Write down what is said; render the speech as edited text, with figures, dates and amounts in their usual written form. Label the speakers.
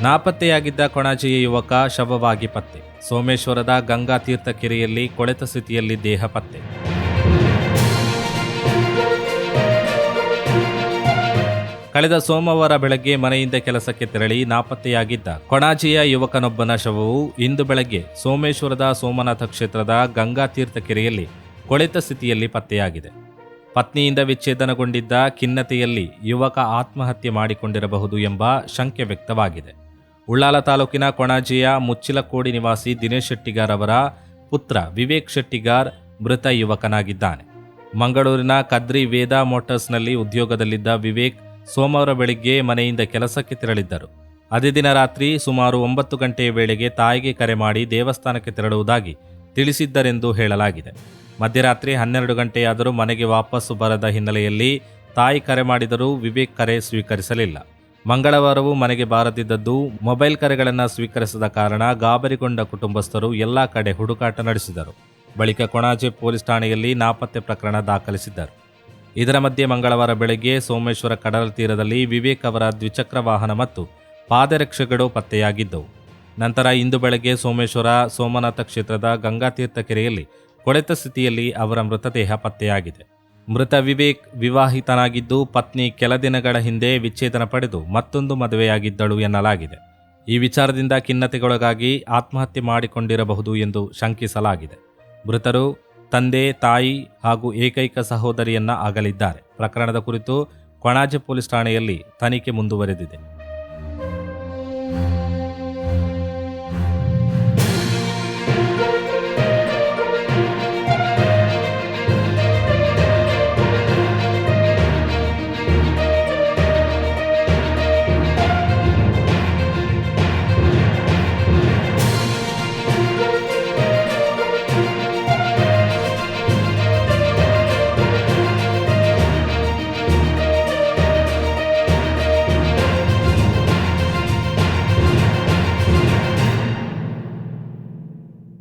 Speaker 1: ನಾಪತ್ತೆಯಾಗಿದ್ದ ಕೊಣಾಜೆಯ ಯುವಕ ಶವವಾಗಿ ಪತ್ತೆ. ಸೋಮೇಶ್ವರದ ಗಂಗಾ ತೀರ್ಥ ಕೆರೆಯಲ್ಲಿ ಕೊಳೆತ ಸ್ಥಿತಿಯಲ್ಲಿ ದೇಹ ಪತ್ತೆ. ಕಳೆದ ಸೋಮವಾರ ಬೆಳಗ್ಗೆ ಮನೆಯಿಂದ ಕೆಲಸಕ್ಕೆ ತೆರಳಿ ನಾಪತ್ತೆಯಾಗಿದ್ದ ಕೊಣಾಜೆಯ ಯುವಕನೊಬ್ಬನ ಶವವು ಇಂದು ಬೆಳಗ್ಗೆ ಸೋಮೇಶ್ವರದ ಸೋಮನಾಥ ಕ್ಷೇತ್ರದ ಗಂಗಾ ತೀರ್ಥ ಕೆರೆಯಲ್ಲಿ ಕೊಳೆತ ಸ್ಥಿತಿಯಲ್ಲಿ ಪತ್ತೆಯಾಗಿದೆ. ಪತ್ನಿಯಿಂದ ವಿಚ್ಛೇದನಗೊಂಡಿದ್ದ ಖಿನ್ನತೆಯಲ್ಲಿ ಯುವಕ ಆತ್ಮಹತ್ಯೆ ಮಾಡಿಕೊಂಡಿರಬಹುದು ಎಂಬ ಶಂಕೆ ವ್ಯಕ್ತವಾಗಿದೆ. ಉಳ್ಳಾಲ ತಾಲೂಕಿನ ಕೊಣಾಜೆಯ ಮುಚ್ಚಿಲಕೋಡಿ ನಿವಾಸಿ ದಿನೇಶ್ ಶೆಟ್ಟಿಗಾರ್ ಅವರ ಪುತ್ರ ವಿವೇಕ್ ಶೆಟ್ಟಿಗಾರ್ ಮೃತ ಯುವಕನಾಗಿದ್ದಾನೆ. ಮಂಗಳೂರಿನ ಕದ್ರಿ ವೇದಾ ಮೋಟಾರ್ಸ್ನಲ್ಲಿ ಉದ್ಯೋಗದಲ್ಲಿದ್ದ ವಿವೇಕ್ ಸೋಮವಾರ ಬೆಳಿಗ್ಗೆ ಮನೆಯಿಂದ ಕೆಲಸಕ್ಕೆ ತೆರಳಿದ್ದರು. ಅದೇ ದಿನ ರಾತ್ರಿ ಸುಮಾರು 9 ಗಂಟೆಯ ವೇಳೆಗೆ ತಾಯಿಗೆ ಕರೆ ಮಾಡಿ ದೇವಸ್ಥಾನಕ್ಕೆ ತೆರಳುವುದಾಗಿ ತಿಳಿಸಿದ್ದರೆಂದು ಹೇಳಲಾಗಿದೆ. ಮಧ್ಯರಾತ್ರಿ 12 ಗಂಟೆಯಾದರೂ ಮನೆಗೆ ವಾಪಸ್ಸು ಬರದ ಹಿನ್ನೆಲೆಯಲ್ಲಿ ತಾಯಿ ಕರೆ ಮಾಡಿದರೂ ವಿವೇಕ್ ಕರೆ ಸ್ವೀಕರಿಸಲಿಲ್ಲ. ಮಂಗಳವಾರವೂ ಮನೆಗೆ ಬಾರದಿದ್ದದ್ದು ಮೊಬೈಲ್ ಕರೆಗಳನ್ನು ಸ್ವೀಕರಿಸದ ಕಾರಣ ಗಾಬರಿಗೊಂಡ ಕುಟುಂಬಸ್ಥರು ಎಲ್ಲ ಕಡೆ ಹುಡುಕಾಟ ನಡೆಸಿದರು. ಬಳಿಕ ಕೊಣಾಜೆ ಪೊಲೀಸ್ ಠಾಣೆಯಲ್ಲಿ ನಾಪತ್ತೆ ಪ್ರಕರಣ ದಾಖಲಿಸಿದ್ದರು. ಇದರ ಮಧ್ಯೆ ಮಂಗಳವಾರ ಬೆಳಗ್ಗೆ ಸೋಮೇಶ್ವರ ಕಡಲ ತೀರದಲ್ಲಿ ವಿವೇಕ್ ಅವರ ದ್ವಿಚಕ್ರ ವಾಹನ ಮತ್ತು ಪಾದರಕ್ಷೆಗಳು ಪತ್ತೆಯಾಗಿದ್ದವು. ನಂತರ ಇಂದು ಬೆಳಗ್ಗೆ ಸೋಮೇಶ್ವರ ಸೋಮನಾಥ ಕ್ಷೇತ್ರದ ಗಂಗಾತೀರ್ಥ ಕೆರೆಯಲ್ಲಿ ಕೊಳೆತ ಸ್ಥಿತಿಯಲ್ಲಿ ಅವರ ಮೃತದೇಹ ಪತ್ತೆಯಾಗಿದೆ. ಮೃತ ವಿವೇಕ್ ವಿವಾಹಿತನಾಗಿದ್ದು ಪತ್ನಿ ಕೆಲ ದಿನಗಳ ಹಿಂದೆ ವಿಚ್ಛೇದನ ಪಡೆದು ಮತ್ತೊಂದು ಮದುವೆಯಾಗಿದ್ದಳು ಎನ್ನಲಾಗಿದೆ. ಈ ವಿಚಾರದಿಂದ ಖಿನ್ನತೆಗೊಳಗಾಗಿ ಆತ್ಮಹತ್ಯೆ ಮಾಡಿಕೊಂಡಿರಬಹುದು ಎಂದು ಶಂಕಿಸಲಾಗಿದೆ. ಮೃತರು ತಂದೆ, ತಾಯಿ ಹಾಗೂ ಏಕೈಕ ಸಹೋದರಿಯನ್ನ ಅಗಲಿದ್ದಾರೆ. ಪ್ರಕರಣದ ಕುರಿತು ಕೊಣಾಜೆ ಪೊಲೀಸ್ ಠಾಣೆಯಲ್ಲಿ ತನಿಖೆ ಮುಂದುವರೆದಿದೆ.